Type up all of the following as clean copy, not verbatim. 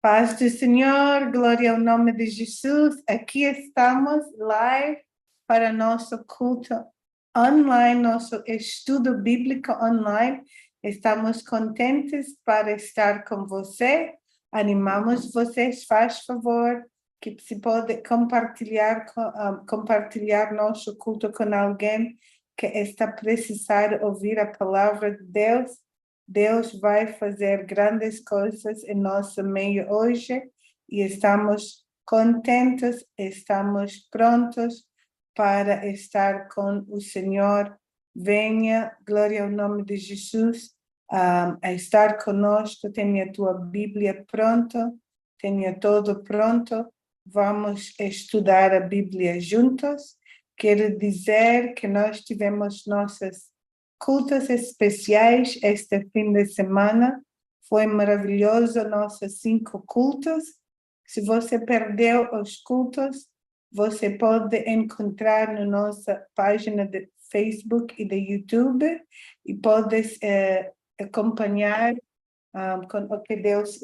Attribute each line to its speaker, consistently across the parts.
Speaker 1: Paz do Senhor, glória ao nome de Jesus. Aqui estamos live para nosso culto online, nosso estudo bíblico online. Estamos contentes para estar com você. Animamos vocês, faz favor, que se pode compartilhar nosso culto com alguém que está precisando ouvir a palavra de Deus. Deus vai fazer grandes coisas em nosso meio hoje e estamos contentes, estamos prontos para estar com o Senhor. Venha, glória ao nome de Jesus, a estar conosco. Tenha a tua Bíblia pronta, tenha tudo pronto. Vamos estudar a Bíblia juntos. Quero dizer que nós tivemos nossas cultos especiais este fim de semana. Foi maravilhoso, nossos 5 cultos. Se você perdeu os cultos, você pode encontrar na nossa página de Facebook e de YouTube e pode acompanhar com o que Deus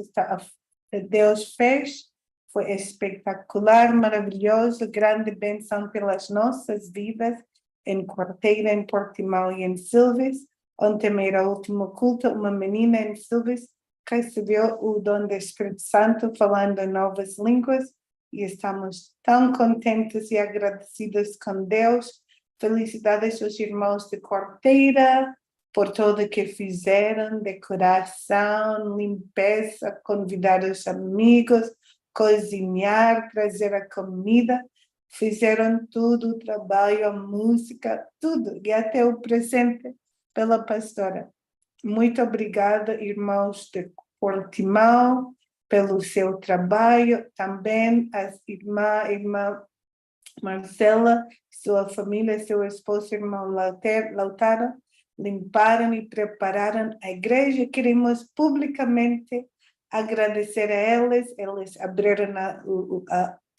Speaker 1: fez. Foi espetacular, maravilhoso, grande bênção pelas nossas vidas em Quarteira, em Portimão e em Silves. Ontem era o último culto, uma menina em Silves recebeu o dom do Espírito Santo falando em novas línguas e estamos tão contentes e agradecidos com Deus. Felicidades aos irmãos de Quarteira por tudo o que fizeram, decoração, limpeza, convidar os amigos, cozinhar, trazer a comida. Fizeram tudo, o trabalho, a música, tudo, e até o presente pela pastora. Muito obrigada, irmãos de Portimão, pelo seu trabalho. Também a irmã Marcela, sua família, seu esposo, irmão Lautaro, limparam e prepararam a igreja. Queremos publicamente agradecer a eles. Eles abriram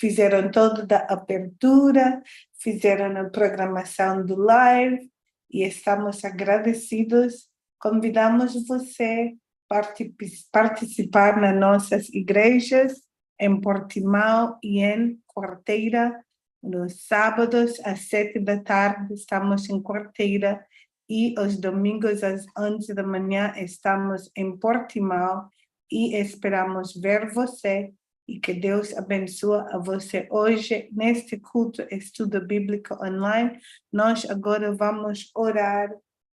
Speaker 1: fizeram toda a abertura, fizeram a programação do live e estamos agradecidos. Convidamos você a participar nas nossas igrejas em Portimão e em Quarteira. Nos sábados às 7 da tarde estamos em Quarteira e os domingos às 11 da manhã estamos em Portimão e esperamos ver você. E que Deus abençoe a você hoje, neste culto Estudo Bíblico Online. Nós agora vamos orar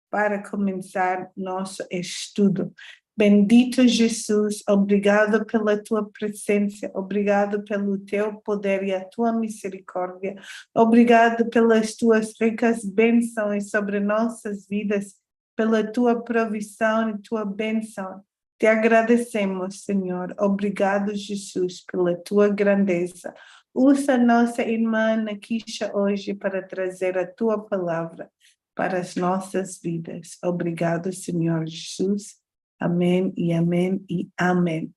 Speaker 1: para começar nosso estudo. Bendito Jesus, obrigado pela tua presença, obrigado pelo teu poder e a tua misericórdia. Obrigado pelas tuas ricas bênçãos sobre nossas vidas, pela tua provisão e tua bênção. Te agradecemos, Senhor. Obrigado, Jesus, pela tua grandeza. Usa nossa irmã Nakisha hoje para trazer a tua palavra para as nossas vidas. Obrigado, Senhor Jesus. Amém e amém e amém.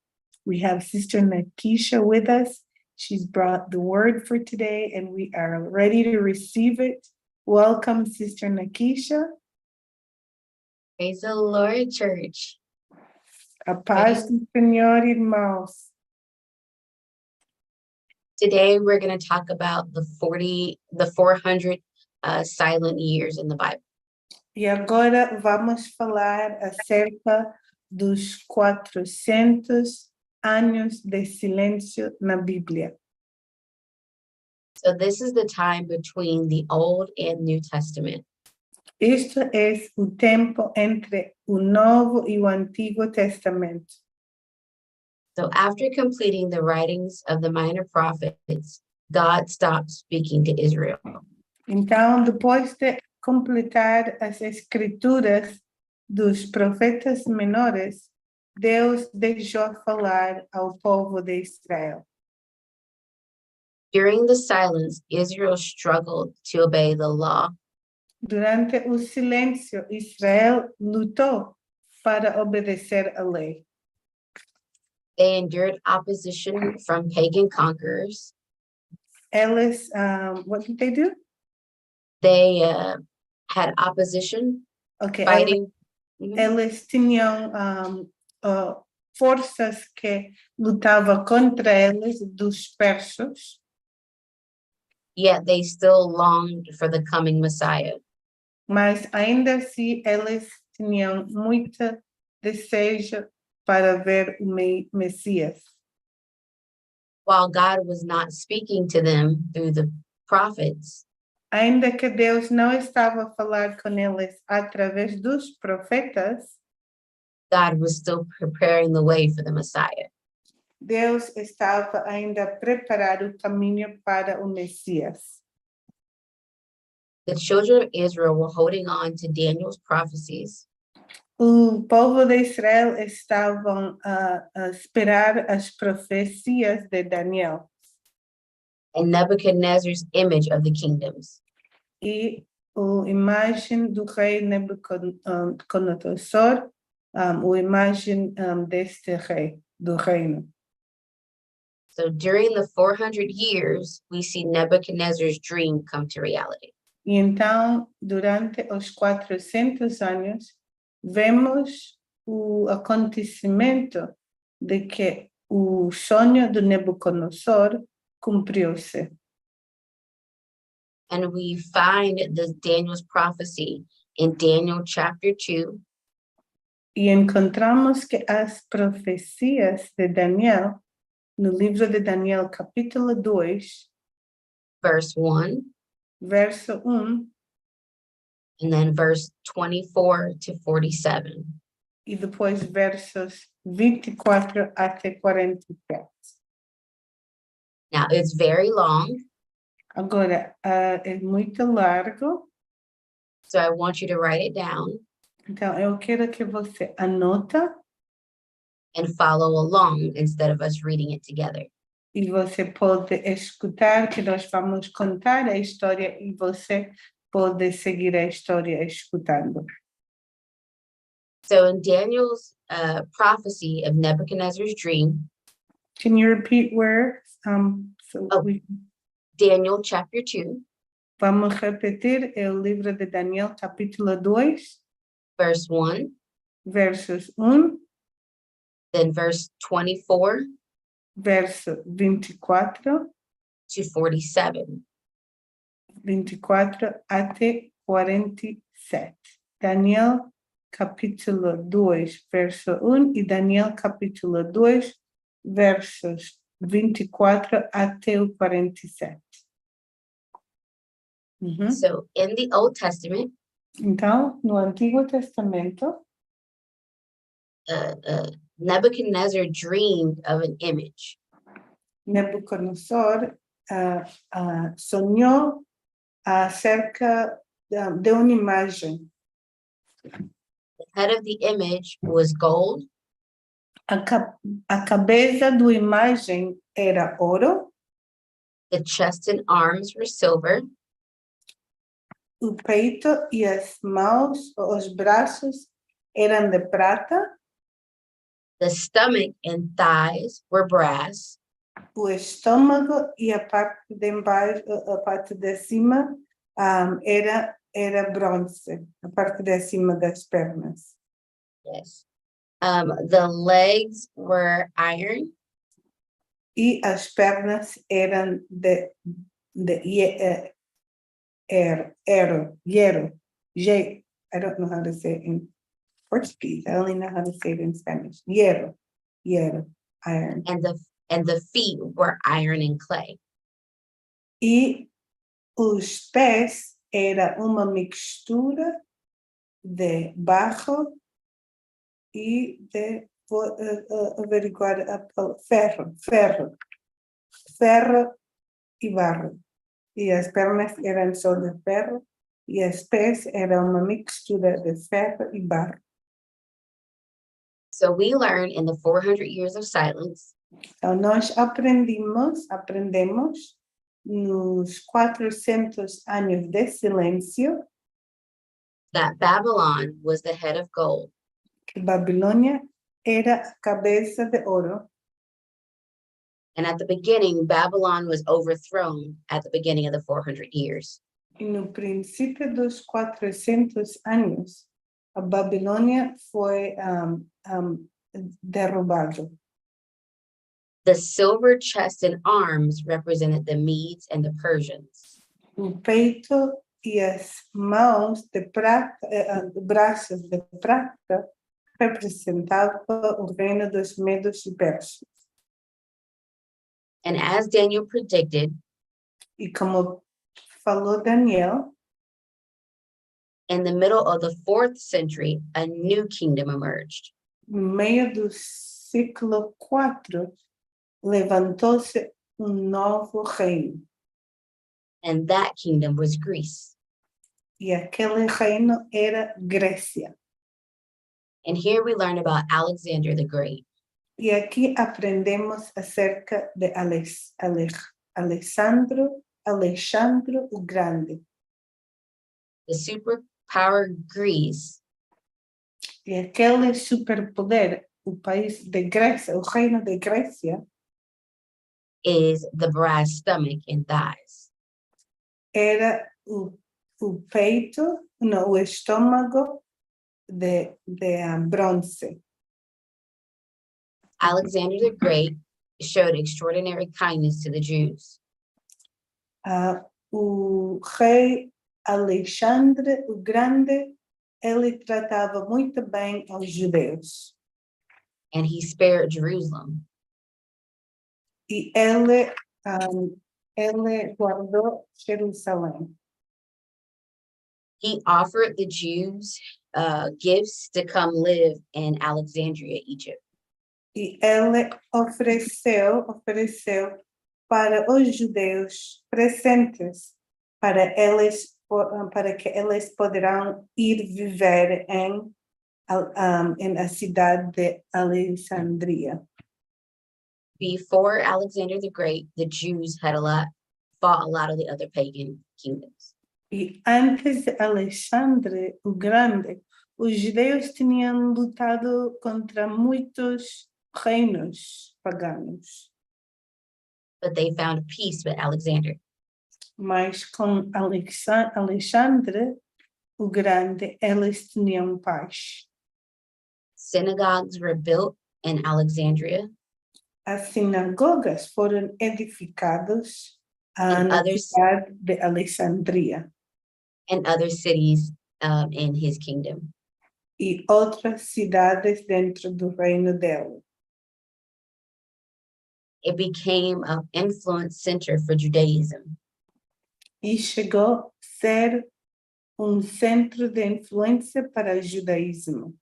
Speaker 1: We have Sister Nakisha with us. She's brought the word for today and we are ready to receive it. Welcome, Sister Nakisha.
Speaker 2: Praise the Lord, church.
Speaker 1: A paz do Senhor, irmãos.
Speaker 2: Today we're going to talk about the 400 silent years in the Bible.
Speaker 1: E agora vamos falar acerca dos 400 anos de silêncio na Bíblia.
Speaker 2: So this is the time between the Old and New Testament.
Speaker 1: Isto é o tempo entre o Novo e o Antigo Testamento.
Speaker 2: So after completing the writings of the minor prophets, God stopped speaking to Israel.
Speaker 1: Então, depois de completar as escrituras dos profetas menores, Deus deixou falar ao povo de Israel.
Speaker 2: During the silence, Israel struggled to obey the law.
Speaker 1: Durante o silêncio, Israel lutou para obedecer a lei.
Speaker 2: They endured opposition from pagan conquerors.
Speaker 1: Eles, what did they do?
Speaker 2: They had opposition,
Speaker 1: Okay,
Speaker 2: fighting.
Speaker 1: eles tinham forças que lutavam contra eles, dos persas,
Speaker 2: yet they still longed for the coming Messiah.
Speaker 1: mas ainda assim eles tinham muito desejo para ver o Messias.
Speaker 2: While God was not speaking to them through the prophets,
Speaker 1: Ainda que Deus não estava a falar com eles através dos profetas,
Speaker 2: God was still preparing the way for the Messiah.
Speaker 1: Deus estava ainda a preparar o caminho para o Messias.
Speaker 2: The children of Israel were holding on to Daniel's prophecies
Speaker 1: O povo de Israel estavam a esperar as profecias de Daniel
Speaker 2: and Nebuchadnezzar's image of the kingdoms.
Speaker 1: e a imagem do rei Nabucodonosor, a imagem deste rei, do reino.
Speaker 2: So during the 400 years, we see Nebuchadnezzar's dream come to reality.
Speaker 1: E então, durante os 400 anos, vemos o acontecimento de que o sonho do Nabucodonosor cumpriu-se.
Speaker 2: And we find this Daniel's prophecy in Daniel chapter 2,
Speaker 1: E encontramos que as profecias de Daniel, no livro de Daniel, capítulo 2,
Speaker 2: verse 1,
Speaker 1: verso 1,
Speaker 2: and then verse 24 to 47.
Speaker 1: e depois versos 24 até 47.
Speaker 2: Now, it's very long,
Speaker 1: Agora, é muito largo,
Speaker 2: so I want you to write it down
Speaker 1: então eu quero que você anota
Speaker 2: and follow along instead of us reading it together.
Speaker 1: e você pode escutar que nós vamos contar a história e você pode seguir a história escutando.
Speaker 2: So in Daniel's prophecy of Nebuchadnezzar's dream,
Speaker 1: Can you repeat where?
Speaker 2: Daniel chapter 2,
Speaker 1: Vamos repetir o livro de Daniel, capítulo 2,
Speaker 2: verse 1,
Speaker 1: versos 1,
Speaker 2: then verse 24
Speaker 1: verso 24,
Speaker 2: to 47.
Speaker 1: 24 até 47. Daniel, capítulo 2, verso 1 e Daniel, capítulo 2, versos 24 até o 47.
Speaker 2: So in the Old Testament,
Speaker 1: Então, no Antigo Testamento,
Speaker 2: Nebuchadnezzar dreamed of an image.
Speaker 1: Nabucodonosor sonhou acerca de uma imagem.
Speaker 2: The head of the image was gold,
Speaker 1: A cabeça da imagem era ouro,
Speaker 2: the chest and arms were silver,
Speaker 1: o peito e as mãos, os braços eram de prata,
Speaker 2: the stomach and thighs were brass,
Speaker 1: o estômago e a parte de embaixo, a parte de cima era bronze, a parte de cima das pernas.
Speaker 2: yes. The legs were iron,
Speaker 1: E as pernas eram de hierro. I don't know how to say it in Portuguese. I only know how to say it in Spanish. Hierro, iron.
Speaker 2: and the feet were iron and clay.
Speaker 1: E os pés era uma mistura de barro e de averiguar ferro e barro. E as pernas eram só de ferro e os pés eram uma mistura de ferro e barro.
Speaker 2: So we learn in the 400 years of silence
Speaker 1: Então nós aprendemos nos 400 anos de silêncio
Speaker 2: that Babylon was the head of gold,
Speaker 1: que Babilônia era a cabeça de ouro.
Speaker 2: and at the beginning, Babylon was overthrown at the beginning of the 400 years.
Speaker 1: E no princípio dos 400 anos, a Babilônia foi derrubado.
Speaker 2: The silver chest and arms represented the Medes and the Persians.
Speaker 1: O peito e as mãos de prata, braços de prata, representava o reino dos Medos e Persas.
Speaker 2: And as Daniel predicted,
Speaker 1: E como falou Daniel,
Speaker 2: in the middle of the 4th century, a new kingdom emerged.
Speaker 1: no meio do século IV, levantou-se novo reino.
Speaker 2: And that kingdom was Greece.
Speaker 1: E aquele reino era Grécia.
Speaker 2: And here we learn about Alexander the Great.
Speaker 1: E aqui aprendemos acerca de Alexandre o Grande.
Speaker 2: The superpower Greece
Speaker 1: E aquele superpoder, o país de Grécia, o reino de Grécia,
Speaker 2: is the brass stomach and thighs.
Speaker 1: era o peito, não, o estômago de bronze.
Speaker 2: Alexander the Great showed extraordinary kindness to the Jews.
Speaker 1: O rei Alexandre o Grande, ele tratava muito bem aos judeus.
Speaker 2: And he spared Jerusalem.
Speaker 1: E ele guardou Jerusalém.
Speaker 2: He offered the Jews gifts to come live in Alexandria, Egypt.
Speaker 1: E ele ofereceu para os judeus presentes para que eles poderão ir viver em a cidade de Alexandria.
Speaker 2: Before Alexander the Great, the Jews had fought a lot of the other pagan kingdoms.
Speaker 1: E antes de Alexandre o Grande, os judeus tinham lutado contra muitos reinos paganos.
Speaker 2: But they found peace with Alexander.
Speaker 1: Mas com Alexandre o Grande, eles tinham paz.
Speaker 2: Synagogues were built in Alexandria.
Speaker 1: As sinagogas foram edificadas na cidade de Alexandria.
Speaker 2: And other cities in his kingdom.
Speaker 1: E outras cidades dentro do reino dele.
Speaker 2: It became an influence center for Judaism.
Speaker 1: E chegou a ser centro de influência para o judaísmo.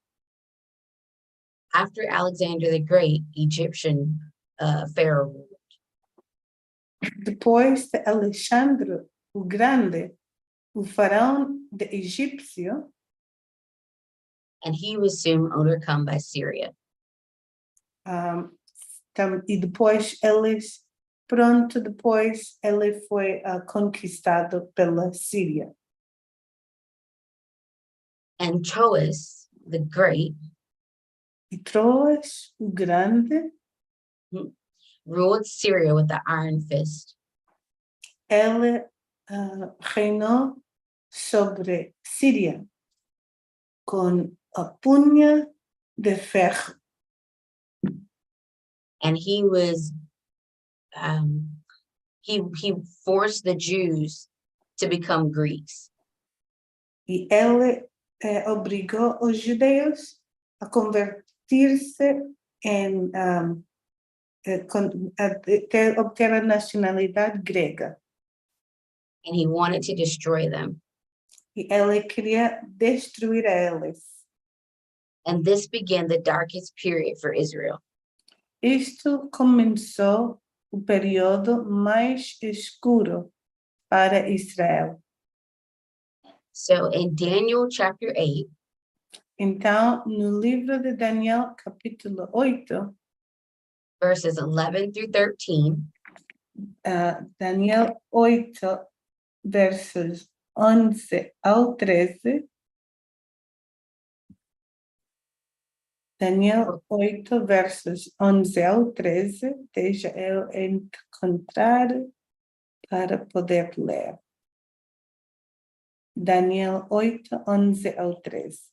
Speaker 2: After Alexander the Great, Egyptian pharaoh ruled.
Speaker 1: Depois de Alexandre o Grande, o faraó de egípcio,
Speaker 2: and he was soon overcome by Syria.
Speaker 1: E depois ele foi conquistado pela Síria.
Speaker 2: And Troas the Great
Speaker 1: E Troas o Grande
Speaker 2: ruled Syria with the iron fist.
Speaker 1: Ele reinou sobre Síria com a punha de ferro.
Speaker 2: And he was he forced the Jews to become Greeks.
Speaker 1: E ele obrigou os judeus a convertir-se em obter a nacionalidade grega.
Speaker 2: And he wanted to destroy them.
Speaker 1: E ele queria destruir eles.
Speaker 2: And this began the darkest period for Israel.
Speaker 1: Isto começou o período mais escuro para Israel.
Speaker 2: So in Daniel chapter 8,
Speaker 1: então, no livro de Daniel, capítulo 8,
Speaker 2: verses 11 through 13,
Speaker 1: Daniel 8, versos 11 ao 13, Daniel 8, versos 11 ao 13, deixa eu encontrar para poder ler. Daniel 8, 11 ao 13.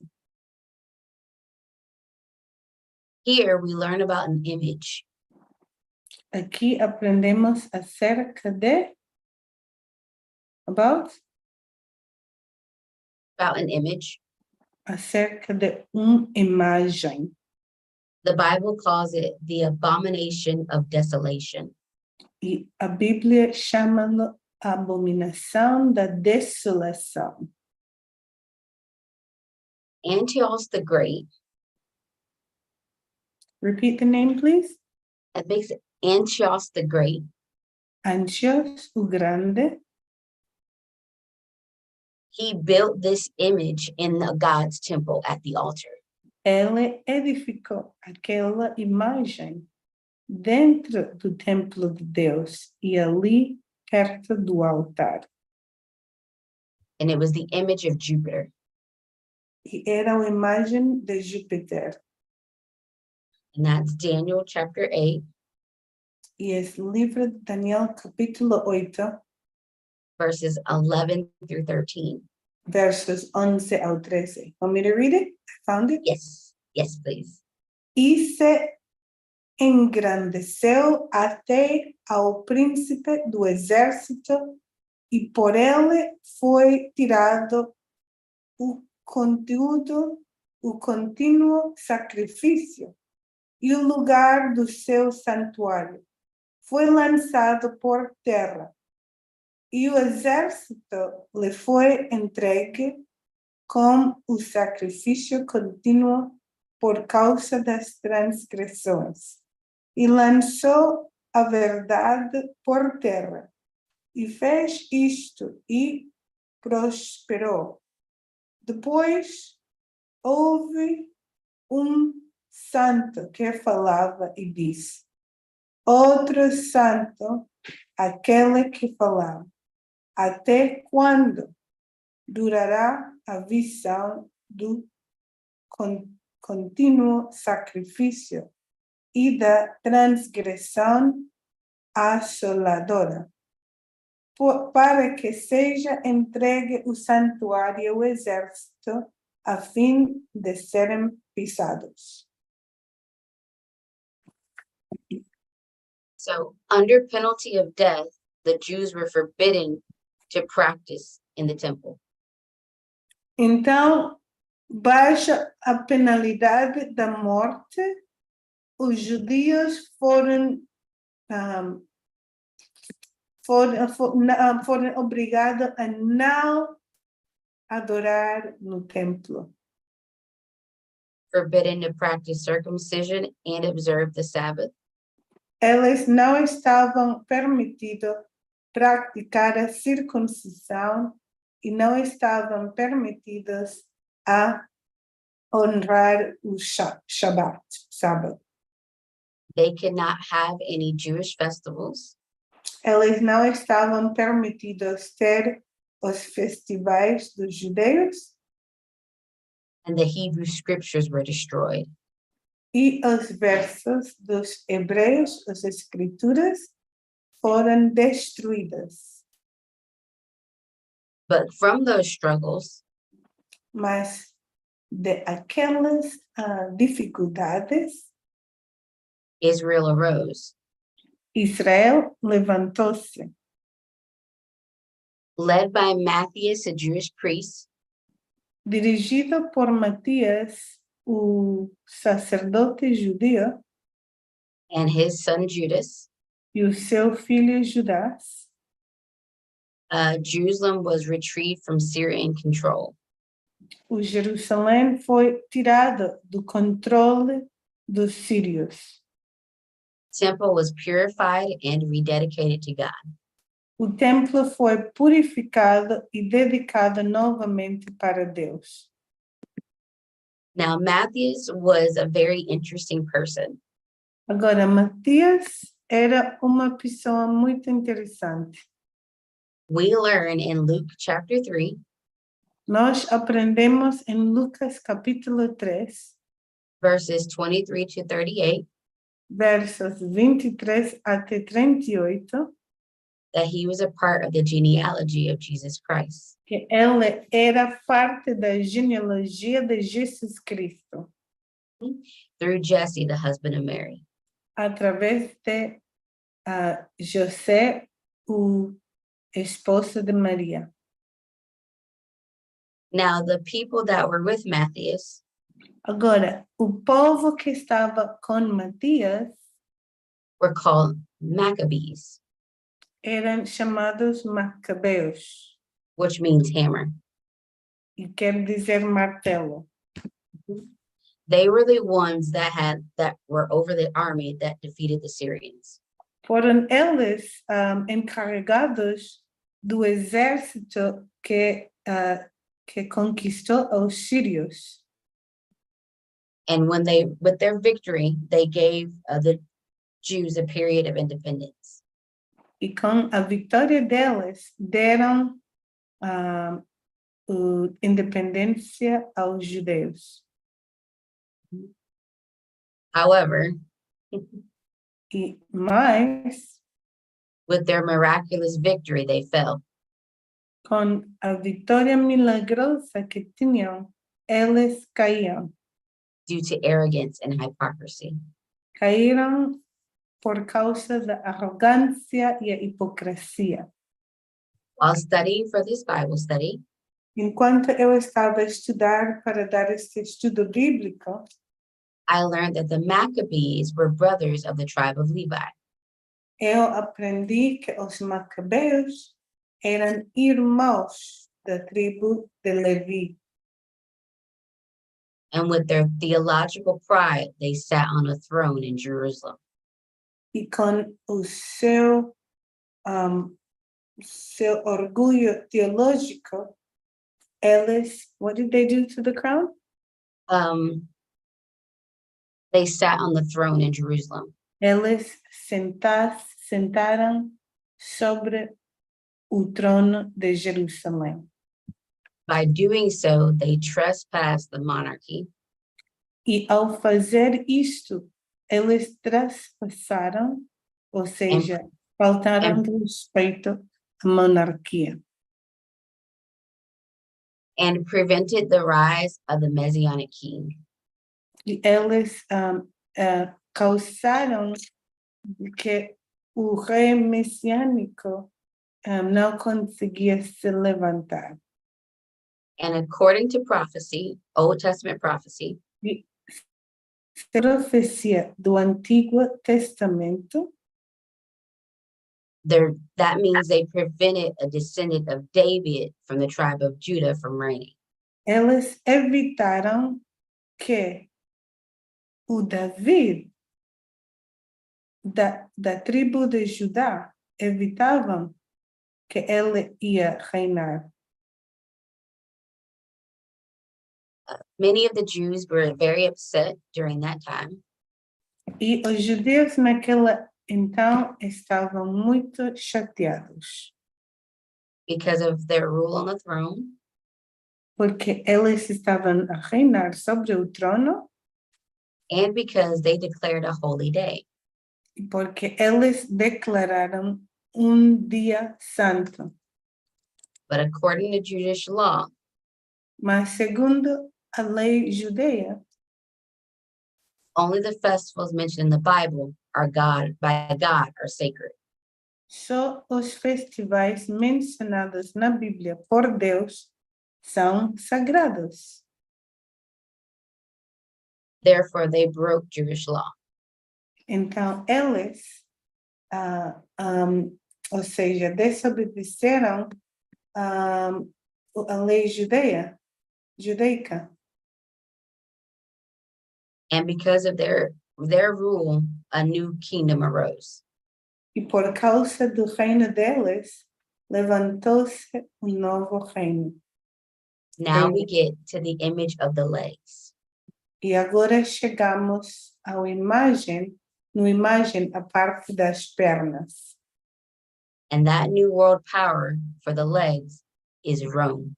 Speaker 2: Here we learn about an image.
Speaker 1: Aqui aprendemos acerca de about
Speaker 2: An image.
Speaker 1: acerca de imagem.
Speaker 2: The Bible calls it the abomination of desolation.
Speaker 1: E a Bíblia chama-lo abominação da desolação.
Speaker 2: Antiochus the Great.
Speaker 1: Repeat the name, please.
Speaker 2: That makes it Antiochus the Great.
Speaker 1: Antiochus o Grande.
Speaker 2: He built this image in God's temple at the altar.
Speaker 1: Ele edificou aquela imagem dentro do templo de Deus e ali perto do altar.
Speaker 2: And it was the image of Jupiter.
Speaker 1: E era uma imagem de Júpiter.
Speaker 2: And that's Daniel chapter 8.
Speaker 1: E esse livro de Daniel, capítulo 8,
Speaker 2: verses 11 through 13.
Speaker 1: versos 11 ao 13. Want me to read it? I found it.
Speaker 2: Yes, yes, please.
Speaker 1: E se engrandeceu até ao príncipe do exército, e por ele foi tirado o contínuo sacrifício, e o lugar do seu santuário foi lançado por terra, e o exército lhe foi entregue com o sacrifício contínuo por causa das transgressões, e lançou a verdade por terra, e fez isto e prosperou. Depois houve santo que falava e disse: outro santo, aquele que falava: até quando durará a visão do contínuo sacrifício e da transgressão assoladora, para que seja entregue o santuário e o exército, a fim de serem pisados.
Speaker 2: So, under penalty of death, the Jews were forbidden to practice in the temple.
Speaker 1: Então, baixa a penalidade da morte, os judeus foram obrigados a não adorar no templo.
Speaker 2: Forbidden to practice circumcision and observe the Sabbath.
Speaker 1: Eles não estavam permitidos praticar a circuncisão e não estavam permitidos a honrar o sábado.
Speaker 2: They could not have any Jewish festivals.
Speaker 1: Eles não estavam permitidos ter os festivais dos judeus.
Speaker 2: And the Hebrew scriptures were destroyed.
Speaker 1: E os versos dos hebreus, as escrituras, foram destruídas.
Speaker 2: But from those struggles,
Speaker 1: mas de aquelas dificuldades,
Speaker 2: Israel arose,
Speaker 1: Israel levantou-se,
Speaker 2: led by Matthias, a Jewish priest,
Speaker 1: dirigido por Matias, o sacerdote judeu,
Speaker 2: and his son Judas.
Speaker 1: e o seu filho Judas.
Speaker 2: Jerusalem was retrieved from Syrian control.
Speaker 1: O Jerusalém foi tirado do controle dos sírios.
Speaker 2: Temple was purified and rededicated to God.
Speaker 1: O templo foi purificado e dedicado novamente para Deus.
Speaker 2: Now, Matthias was a very interesting person.
Speaker 1: Agora, Matias era uma pessoa muito interessante.
Speaker 2: We learn in Luke chapter 3,
Speaker 1: Nós aprendemos em Lucas capítulo 3,
Speaker 2: verses 23 to 38,
Speaker 1: versos 23 até 38,
Speaker 2: that he was a part of the genealogy of Jesus Christ.
Speaker 1: que ele era parte da genealogia de Jesus Cristo.
Speaker 2: through Jesse, the husband of Mary.
Speaker 1: através de José, o esposo de Maria.
Speaker 2: Now, the people that were with Matthias
Speaker 1: Agora, o povo que estava com Matias
Speaker 2: were called Maccabees,
Speaker 1: eram chamados Macabeus,
Speaker 2: which means hammer.
Speaker 1: e quer dizer martelo.
Speaker 2: They were the ones that were over the army that defeated the Syrians.
Speaker 1: Foram eles encarregados do exército que conquistou os sírios.
Speaker 2: And with their victory, they gave the Jews a period of independence.
Speaker 1: E com a vitória deles, deram independência aos judeus.
Speaker 2: However,
Speaker 1: Mas,
Speaker 2: with their miraculous victory, they fell.
Speaker 1: com a vitória milagrosa que tinham, eles caíram.
Speaker 2: Due to arrogance and hypocrisy.
Speaker 1: Caíram por causa da arrogância e a hipocrisia.
Speaker 2: While studying for this Bible study,
Speaker 1: Enquanto eu estava a estudar para dar este estudo bíblico,
Speaker 2: I learned that the Maccabees were brothers of the tribe of Levi.
Speaker 1: eu aprendi que os macabeus eram irmãos da tribo de Levi.
Speaker 2: And with their theological pride, they sat on a throne in Jerusalem.
Speaker 1: E com o seu orgulho teológico, eles, what did they do to the crown?
Speaker 2: They sat on the throne in Jerusalem.
Speaker 1: Eles sentaram sobre o trono de Jerusalém.
Speaker 2: By doing so, they trespassed the monarchy.
Speaker 1: E ao fazer isto, eles trespassaram, ou seja, faltaram de respeito à monarquia.
Speaker 2: And prevented the rise of the Messianic king.
Speaker 1: E eles causaram que o rei messiânico não conseguia se levantar.
Speaker 2: And according to prophecy, Old Testament prophecy,
Speaker 1: E profecia do Antigo Testamento,
Speaker 2: that means they prevented a descendant of David from the tribe of Judah from reigning.
Speaker 1: eles evitaram que o David da tribo de Judá evitavam que ele ia reinar.
Speaker 2: Many of the Jews were very upset during that time.
Speaker 1: E os judeus naquela então estavam muito chateados.
Speaker 2: Because of their rule on the throne.
Speaker 1: Porque eles estavam a reinar sobre o trono.
Speaker 2: And because they declared a holy day.
Speaker 1: E porque eles declararam dia santo.
Speaker 2: But according to Jewish law,
Speaker 1: mas segundo a lei judeia,
Speaker 2: only the festivals mentioned in the Bible are sacred.
Speaker 1: Só os festivais mencionados na Bíblia por Deus são sagrados.
Speaker 2: Therefore, they broke Jewish law.
Speaker 1: Então, eles, ou seja, desobedeceram a lei judaica.
Speaker 2: And because of their rule, a new kingdom arose.
Speaker 1: E por causa do reino deles, levantou-se novo reino.
Speaker 2: Now we get to the image of the legs.
Speaker 1: E agora chegamos no imagem a parte das pernas.
Speaker 2: And that new world power for the legs is Rome.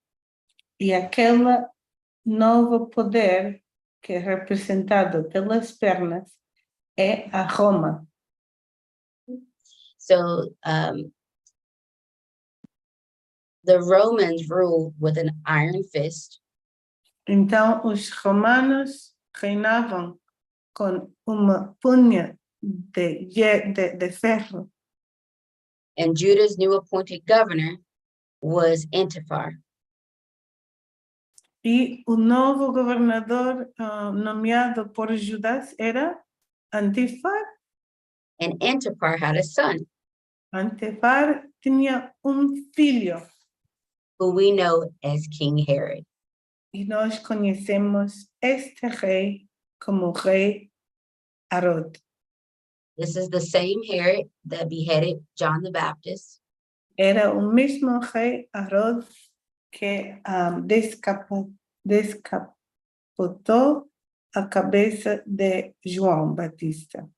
Speaker 1: E aquele novo poder que é representado pelas pernas é a Roma.
Speaker 2: So the Romans ruled with an iron fist.
Speaker 1: Então os romanos reinavam com uma punha de ferro.
Speaker 2: And Judah's new appointed governor was Antiphar.
Speaker 1: E o novo governador nomeado por Judas era Antifar.
Speaker 2: And Antiphar had a son,
Speaker 1: Antifar tinha filho.
Speaker 2: who we know as King Herod.
Speaker 1: E nós conhecemos este rei como rei Herod.
Speaker 2: This is the same Herod that beheaded John the Baptist.
Speaker 1: Era o mesmo rei Herod que descapotou a cabeça de João Batista.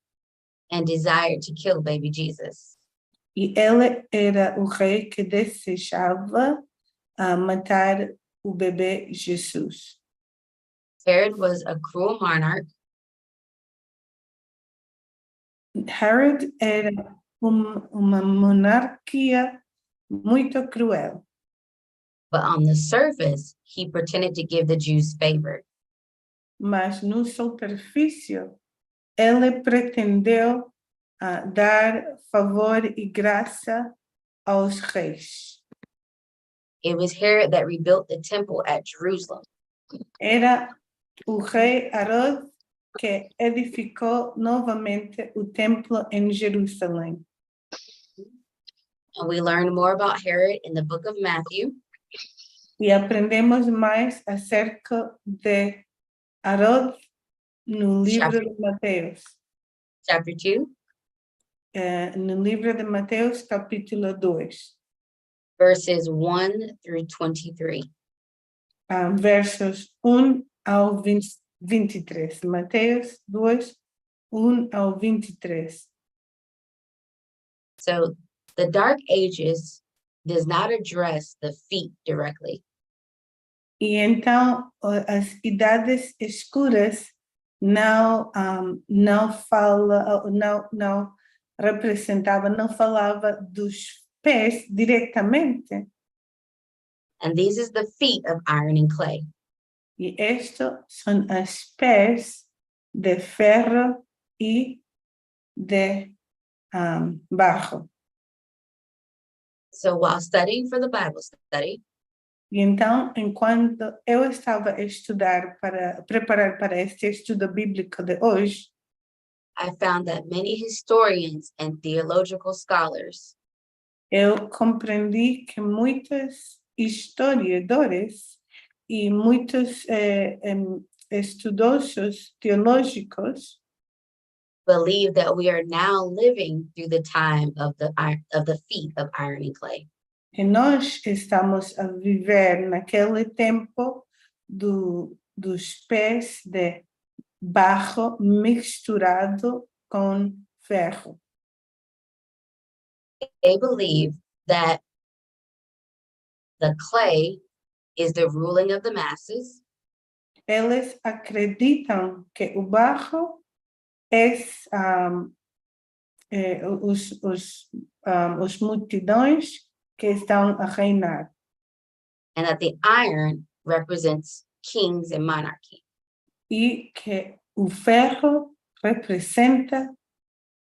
Speaker 2: And desired to kill baby Jesus.
Speaker 1: E ele era o rei que desejava matar o bebê Jesus.
Speaker 2: Herod was a cruel monarch.
Speaker 1: Herod era uma monarquia muito cruel.
Speaker 2: But on the surface, he pretended to give the Jews favor.
Speaker 1: Mas no superfície, ele pretendeu dar favor e graça aos reis.
Speaker 2: It was Herod that rebuilt the temple at Jerusalem.
Speaker 1: Era o rei Herod que edificou novamente o templo em Jerusalém.
Speaker 2: And we learn more about Herod in the book of Matthew,
Speaker 1: E aprendemos mais acerca de Herod no livro de Mateus.
Speaker 2: chapter 2,
Speaker 1: No livro de Mateus, capítulo 2,
Speaker 2: verses 1 through 23.
Speaker 1: Versos 1 ao 23. Mateus 2, 1 ao 23.
Speaker 2: So the Dark Ages does not address the feet directly.
Speaker 1: E então as idades escuras não falava dos pés diretamente.
Speaker 2: And these is the feet of iron and clay.
Speaker 1: E estes são as pés de ferro e de barro.
Speaker 2: So while studying for the Bible study,
Speaker 1: E então, enquanto eu estava a preparar para este estudo bíblico de hoje,
Speaker 2: I found that many historians and theological scholars
Speaker 1: eu compreendi que muitos historiadores e muitos estudiosos teológicos
Speaker 2: believe that we are now living through the time of the feet of iron and clay.
Speaker 1: que nós estamos a viver naquele tempo dos pés de barro misturado com ferro.
Speaker 2: They believe that the clay is the ruling of the masses,
Speaker 1: Eles acreditam que o barro os multidões que estão a reinar.
Speaker 2: and that the iron represents kings and monarchy.
Speaker 1: E que o ferro representa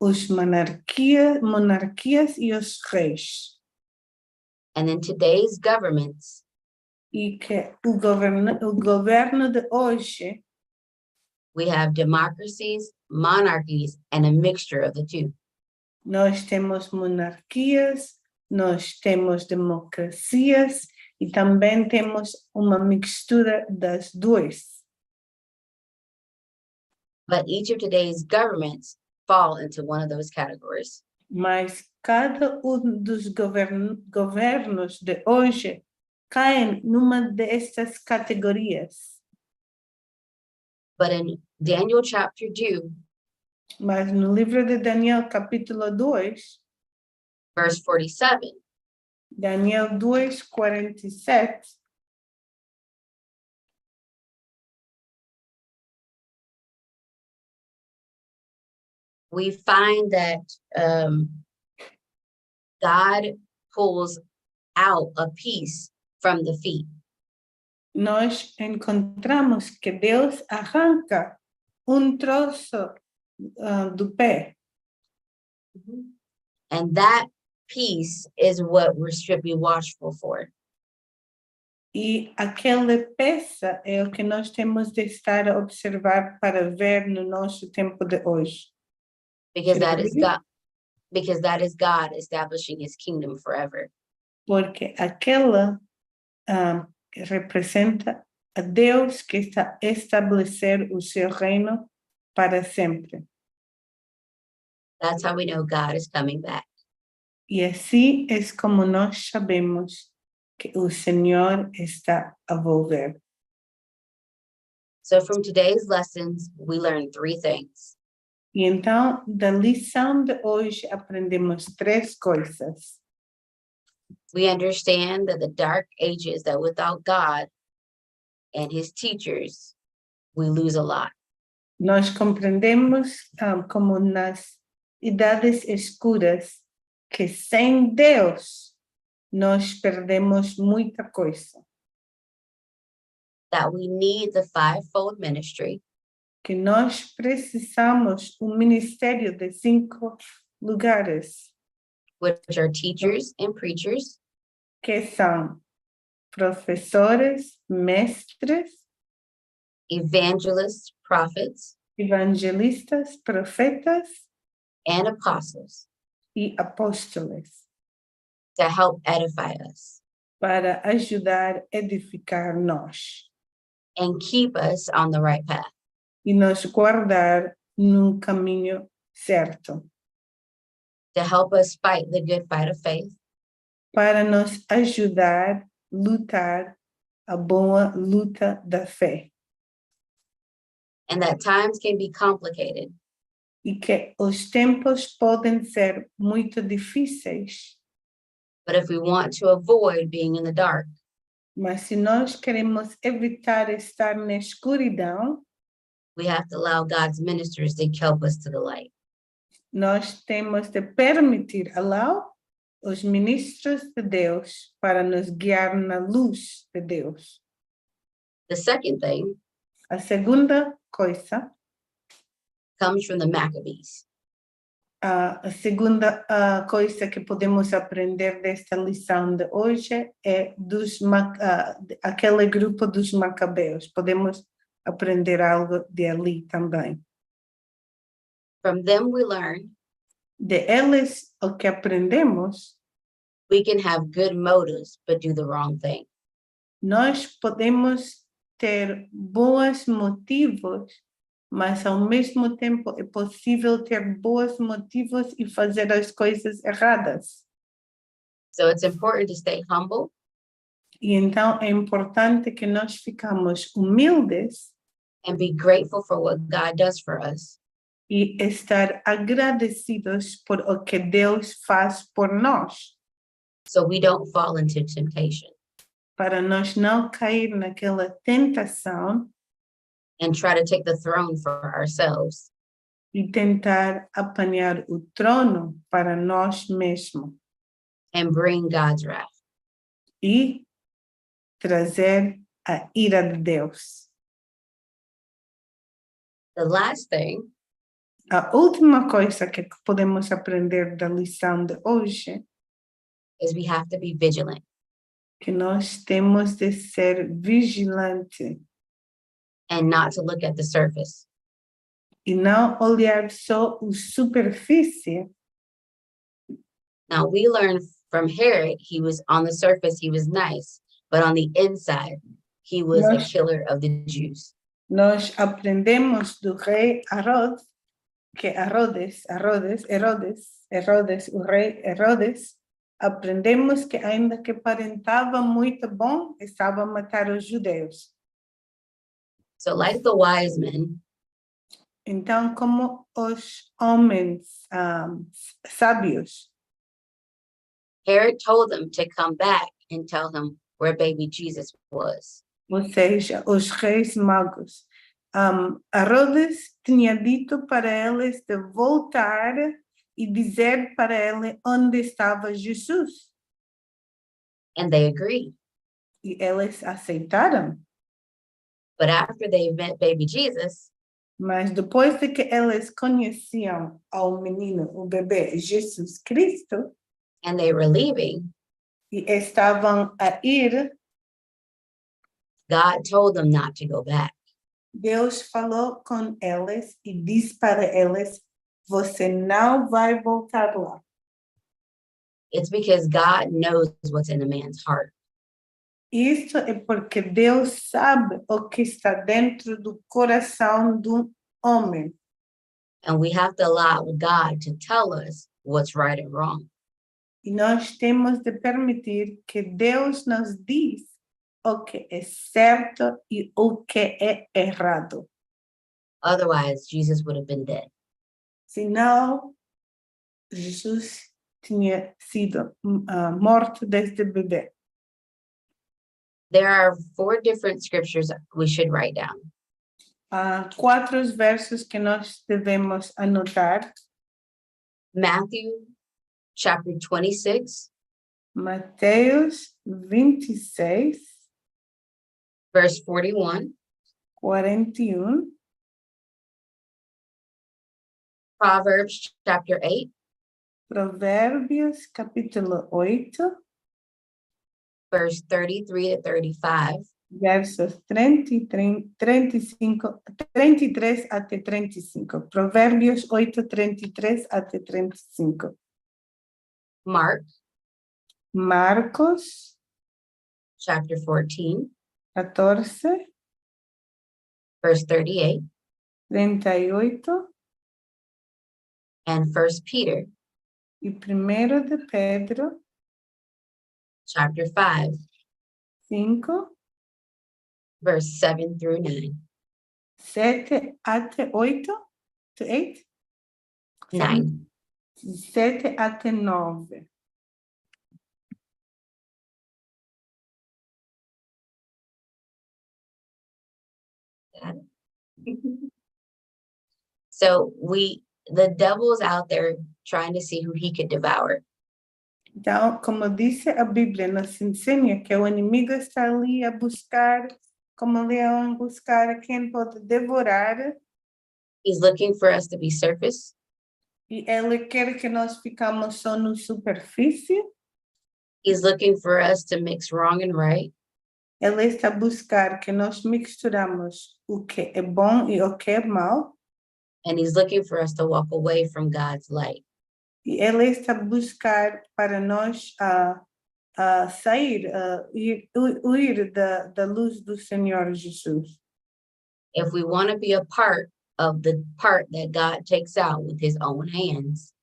Speaker 1: os monarquias e os reis.
Speaker 2: And in today's governments,
Speaker 1: E que o governo de hoje
Speaker 2: we have democracies, monarchies, and a mixture of the two.
Speaker 1: nós temos monarquias, nós temos democracias e também temos uma mistura das duas.
Speaker 2: But each of today's governments fall into one of those categories.
Speaker 1: Mas cada dos governos de hoje caem numa destas categorias.
Speaker 2: But in Daniel chapter 2,
Speaker 1: Mas no livro de Daniel, capítulo 2,
Speaker 2: verse 47,
Speaker 1: Daniel 2, 47,
Speaker 2: we find that God pulls out a piece from the feet.
Speaker 1: nós encontramos que Deus arranca troço do pé.
Speaker 2: And that piece is what we should be watchful for.
Speaker 1: E aquela peça é o que nós temos de estar a observar para ver no nosso tempo de hoje.
Speaker 2: Because that is God establishing his kingdom forever.
Speaker 1: Porque aquela representa a Deus que está a estabelecer o seu reino para sempre.
Speaker 2: That's how we know God is coming back.
Speaker 1: E assim é como nós sabemos que o Senhor está a volver.
Speaker 2: So from today's lessons, we learned 3 things.
Speaker 1: E então, da lição de hoje, aprendemos 3 coisas.
Speaker 2: We understand that the dark ages, that without God and his teachers, we lose a lot.
Speaker 1: Nós compreendemos como nas idades escuras que sem Deus nós perdemos muita coisa.
Speaker 2: That we need the 5-fold ministry.
Speaker 1: Que nós precisamos ministério de 5 lugares.
Speaker 2: Which are teachers and preachers.
Speaker 1: Que são professores, mestres,
Speaker 2: evangelists, prophets,
Speaker 1: evangelistas, profetas
Speaker 2: and apostles.
Speaker 1: E apóstolos.
Speaker 2: To help edify us.
Speaker 1: Para ajudar a edificar nós.
Speaker 2: And keep us on the right path.
Speaker 1: E nos guardar num caminho certo.
Speaker 2: To help us fight the good fight of faith.
Speaker 1: Para nos ajudar a lutar a boa luta da fé.
Speaker 2: And that times can be complicated.
Speaker 1: E que os tempos podem ser muito difíceis.
Speaker 2: But if we want to avoid being in the dark,
Speaker 1: mas se nós queremos evitar estar na escuridão,
Speaker 2: we have to allow God's ministers to help us to the light.
Speaker 1: Nós temos de permitir os ministros de Deus para nos guiar na luz de Deus.
Speaker 2: The second thing,
Speaker 1: a segunda coisa,
Speaker 2: comes from the Maccabees.
Speaker 1: A segunda coisa que podemos aprender desta lição de hoje é aquele grupo dos Macabeus. Podemos aprender algo de ali também.
Speaker 2: From them we learn.
Speaker 1: De eles, o que aprendemos.
Speaker 2: We can have good motives, but do the wrong thing.
Speaker 1: Nós podemos ter bons motivos, mas ao mesmo tempo é possível ter bons motivos e fazer as coisas erradas.
Speaker 2: So it's important to stay humble.
Speaker 1: E então é importante que nós ficamos humildes.
Speaker 2: And be grateful for what God does for us.
Speaker 1: E estar agradecidos por o que Deus faz por nós.
Speaker 2: So we don't fall into temptation.
Speaker 1: Para nós não cair naquela tentação.
Speaker 2: And try to take the throne for ourselves.
Speaker 1: E tentar apanhar o trono para nós mesmos.
Speaker 2: And bring God's wrath.
Speaker 1: E trazer a ira de Deus.
Speaker 2: The last thing.
Speaker 1: A última coisa que podemos aprender da lição de hoje.
Speaker 2: Is we have to be vigilant.
Speaker 1: Que nós temos de ser vigilantes.
Speaker 2: And not to look at the surface.
Speaker 1: E não olhar só a superfície.
Speaker 2: Now we learn from Herod, he was on the surface, he was nice, but on the inside, he was a killer of the Jews.
Speaker 1: Nós aprendemos do rei Herodes, que Herodes, o rei Herodes, aprendemos que ainda que aparentava muito bom, estava a matar os judeus.
Speaker 2: So like the wise men,
Speaker 1: então, como os homens sábios,
Speaker 2: Herod told them to come back and tell him where baby Jesus was.
Speaker 1: Ou seja, os reis magos. Herodes tinha dito para eles de voltar e dizer para ele onde estava Jesus.
Speaker 2: And they agreed.
Speaker 1: E eles aceitaram.
Speaker 2: But after they met baby Jesus,
Speaker 1: Mas depois de que eles conheciam ao menino, o bebê Jesus Cristo,
Speaker 2: and they were leaving,
Speaker 1: e estavam a ir,
Speaker 2: God told them not to go back.
Speaker 1: Deus falou com eles e disse para eles: você não vai voltar lá.
Speaker 2: It's because God knows what's in a man's heart.
Speaker 1: Isso é porque Deus sabe o que está dentro do coração do homem.
Speaker 2: And we have to allow God to tell us what's right and wrong.
Speaker 1: E nós temos de permitir que Deus nos diz o que é certo e o que é errado.
Speaker 2: Otherwise, Jesus would have been dead.
Speaker 1: Senão, Jesus tinha sido morto desde bebê.
Speaker 2: There are 4 different scriptures we should write down.
Speaker 1: Há 4 versos que nós devemos anotar.
Speaker 2: Matthew chapter 26,
Speaker 1: Mateus 26,
Speaker 2: verse 41,
Speaker 1: 41,
Speaker 2: Proverbs chapter 8,
Speaker 1: Provérbios capítulo 8,
Speaker 2: verse 33 to 35,
Speaker 1: versos 33 até 35. Provérbios 8, 33 até 35.
Speaker 2: Mark
Speaker 1: Marcos
Speaker 2: chapter 14,
Speaker 1: 14,
Speaker 2: verse 38,
Speaker 1: 38
Speaker 2: and 1 Peter
Speaker 1: e 1 de Pedro
Speaker 2: chapter 5,
Speaker 1: 5,
Speaker 2: verse 7 through 9.
Speaker 1: 7 até 8, to 8?
Speaker 2: 9.
Speaker 1: 7 até 9.
Speaker 2: So the devil's out there trying to see who he could devour.
Speaker 1: Então, como disse a Bíblia, nos ensina que o inimigo está ali a buscar, como leão, buscar a quem pode devorar.
Speaker 2: He's looking for us to be surface.
Speaker 1: E ele quer que nós ficamos só na superfície.
Speaker 2: He's looking for us to mix wrong and right.
Speaker 1: Ele está a buscar que nós misturamos o que é bom e o que é mau.
Speaker 2: And he's looking for us to walk away from God's light.
Speaker 1: E ele está a buscar para nós sair, ir da luz do Senhor Jesus.
Speaker 2: If we want to be a part of the part that God takes out with his own hands,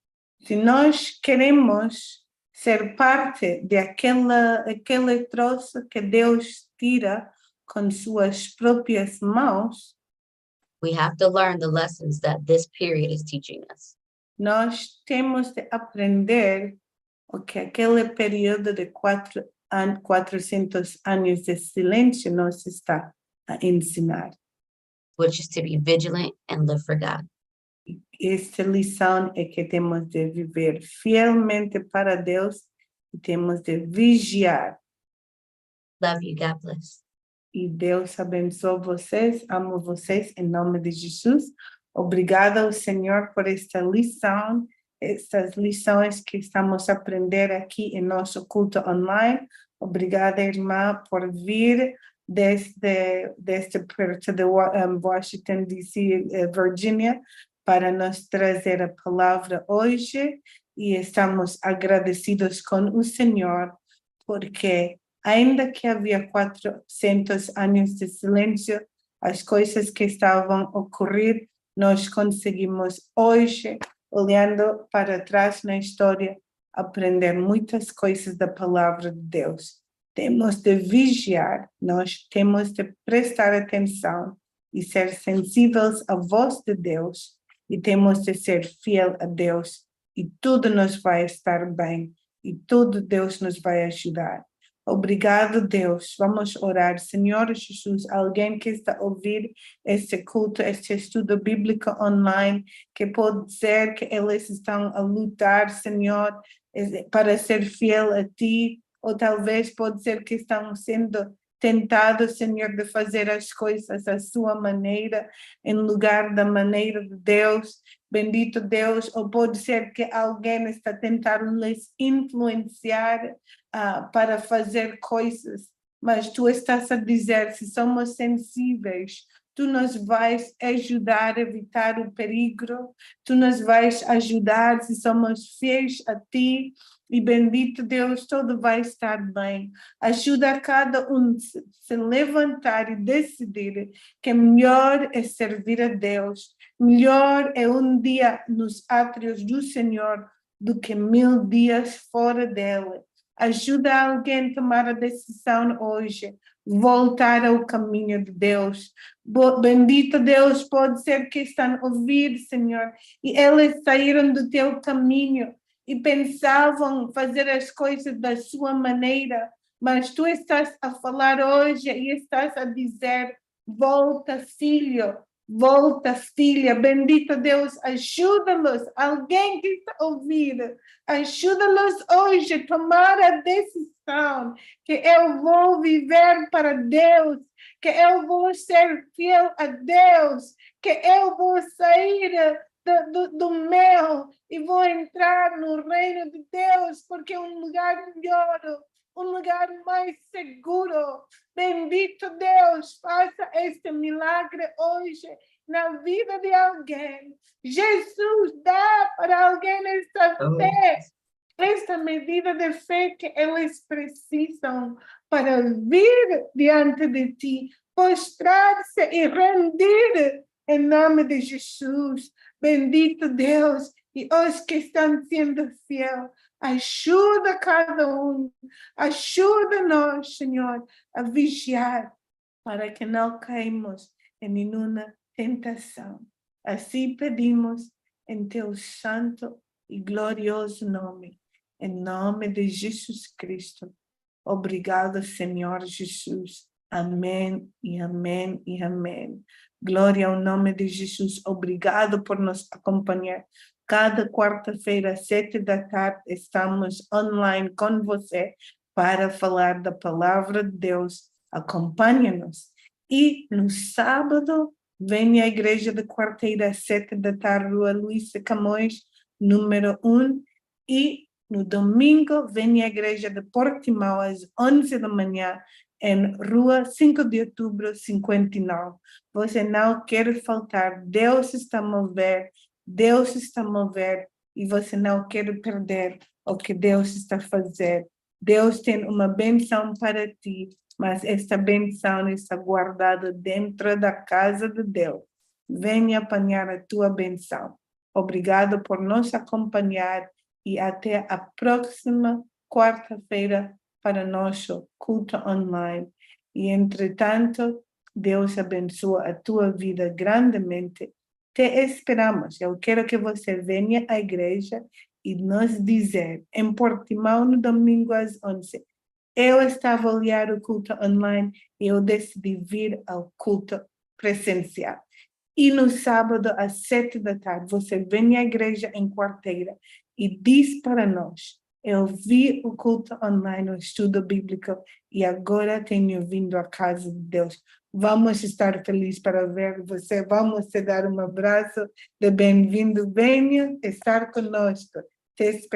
Speaker 1: Se nós queremos ser parte de aquele troço que Deus tira com suas próprias mãos,
Speaker 2: we have to learn the lessons that this period is teaching us.
Speaker 1: nós temos de aprender o que aquele período de 400 anos de silêncio nos está a ensinar.
Speaker 2: Which is to be vigilant and live for God.
Speaker 1: Esta lição é que temos de viver fielmente para Deus e temos de vigiar.
Speaker 2: Love you. God bless.
Speaker 1: E Deus abençoe vocês, amo vocês em nome de Jesus. Obrigada ao Senhor por esta lição, estas lições que estamos a aprender aqui em nosso culto online. Obrigada, irmã, por vir desde perto de Washington, D.C., Virgínia, para nos trazer a palavra hoje. E estamos agradecidos com o Senhor, porque ainda que havia 400 anos de silêncio, as coisas que estavam a ocorrer, nós conseguimos hoje, olhando para trás na história, aprender muitas coisas da palavra de Deus. Temos de vigiar, nós temos de prestar atenção e ser sensíveis à voz de Deus, e temos de ser fiel a Deus, e tudo nos vai estar bem, e tudo Deus nos vai ajudar. Obrigado, Deus. Vamos orar. Senhor Jesus, alguém que está a ouvir este culto, este estudo bíblico online, que pode dizer que eles estão a lutar, Senhor, para ser fiel a Ti, ou talvez pode ser que estão sendo tentados, Senhor, de fazer as coisas à sua maneira, em lugar da maneira de Deus. Bendito Deus, ou pode ser que alguém está tentando lhes influenciar para fazer coisas, mas tu estás a dizer, se somos sensíveis, tu nos vais ajudar a evitar o perigo, tu nos vais ajudar se somos fiéis a ti, e bendito Deus, tudo vai estar bem. Ajuda cada um se levantar e decidir que melhor é servir a Deus, melhor é um dia nos átrios do Senhor do que 1000 dias fora dele. Ajuda alguém a tomar a decisão hoje, voltar ao caminho de Deus. Bendito Deus, pode ser que estão a ouvir, Senhor, e eles saíram do teu caminho e pensavam fazer as coisas da sua maneira, mas tu estás a falar hoje e estás a dizer, volta, filho, volta, filha, bendito Deus, ajuda-los, alguém que está a ouvir, ajuda-los hoje a tomar a decisão que eu vou viver para Deus, que eu vou ser fiel a Deus, que eu vou sair do meu e vou entrar no reino de Deus, porque é um lugar melhor, um lugar mais seguro. Bendito Deus, faça este milagre hoje na vida de alguém. Jesus, dá para alguém esta fé, esta medida de fé que eles precisam para vir diante de ti, postrar-se e render em nome de Jesus. Bendito Deus, e os que estão sendo fiel, ajuda cada um, ajuda-nos, Senhor, a vigiar, para que não caímos em nenhuma tentação. Assim pedimos em teu santo e glorioso nome, em nome de Jesus Cristo. Obrigado, Senhor Jesus. Amém e amém e amém. Glória ao nome de Jesus. Obrigado por nos acompanhar. Cada quarta-feira, 7 da tarde, estamos online com você para falar da palavra de Deus. Acompanhe-nos. E no sábado, venha à igreja de quarta-feira, 7 da tarde, Rua Luís Camões, número 1. E no domingo, venha à igreja de Portimão, às 11 da manhã, em Rua 5 de Outubro, 59. Você não quer faltar. Deus está a mover. Deus está a mover. E você não quer perder o que Deus está a fazer. Deus tem uma benção para ti, mas esta benção está guardada dentro da casa de Deus. Venha apanhar a tua benção. Obrigado por nos acompanhar e até a próxima quarta-feira para nosso culto online. E, entretanto, Deus abençoa a tua vida grandemente. Te esperamos. Eu quero que você venha à igreja e nos dizer, em Portimão, no domingo às 11. Eu estava a olhar o culto online e eu decidi vir ao culto presencial. E no sábado, às 7 da tarde, você vem à igreja em quarta-feira e diz para nós, eu vi o culto online, o estudo bíblico, e agora tenho vindo à casa de Deus. Vamos estar felizes para ver você, vamos te dar um abraço de bem-vindo, venha estar conosco. Te espero.